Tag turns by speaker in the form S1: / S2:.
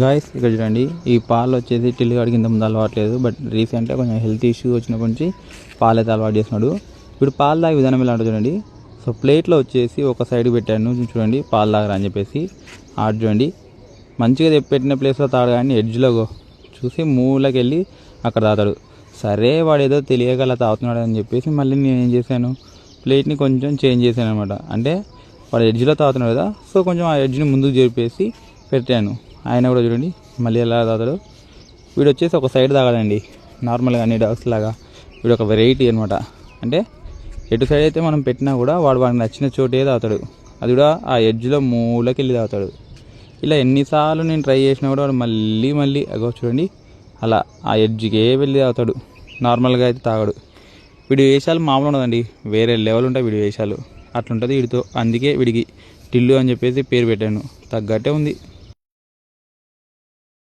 S1: Guys ఇక్కడ చూడండి, ఈ పాలు వచ్చేసి టిల్లుగాడికి ఇంత ముందు అలవాట్లేదు. బట్ రీసెంట్గా కొంచెం హెల్త్ ఇష్యూ వచ్చినప్పటి నుంచి పాలు అయితే అలవాటు చేస్తున్నాడు. ఇప్పుడు పాలు తాగే విధానం ఎలా ఉంటుంది చూడండి. సో ప్లేట్లో వచ్చేసి ఒక సైడ్ పెట్టాను చూడండి, పాలు తాగరా అని చెప్పేసి. ఆడు చూడండి మంచిగా పెట్టిన ప్లేస్లో తాగడానికి ఎడ్జ్లో చూసి మూలకి వెళ్ళి అక్కడ తాగుతాడు. సరే వాడు ఏదో తెలియగల తాగుతున్నాడు అని చెప్పేసి మళ్ళీ నేను ఏం చేశాను, ప్లేట్ని కొంచెం చేంజ్ చేశాను అనమాట. అంటే వాడు ఎడ్జ్లో తాగుతున్నాడు కదా, సో కొంచెం ఆ ఎడ్జ్ని ముందుకు జరిపేసి పెట్టాను. ఆయన కూడా చూడండి మళ్ళీ ఎలా తాగుతాడు. వీడు వచ్చేసి ఒక సైడ్ తాగాడండి, నార్మల్గా అన్ని డాగ్స్ లాగా. వీడు ఒక వెరైటీ అనమాట. అంటే ఎటు సైడ్ అయితే మనం పెట్టినా కూడా వాడికి నచ్చిన చోటే తాగుతాడు. అది కూడా ఆ ఎడ్జ్లో మూలకి వెళ్ళి తాగుతాడు. ఇలా ఎన్నిసార్లు నేను ట్రై చేసినా కూడా వాడు మళ్ళీ అగో చూడండి అలా ఆ ఎడ్జ్కే వెళ్ళి తాగుతాడు. నార్మల్గా అయితే తాగడు. వీడి వేషాలు మామూలు ఉండదండి, వేరే లెవెల్ ఉంటాయి వీడి వేషాలు. అట్లుంటుంది వీడితో. అందుకే వీడికి టిల్లు అని చెప్పేసి పేరు పెట్టాను. తగ్గట్టే ఉంది.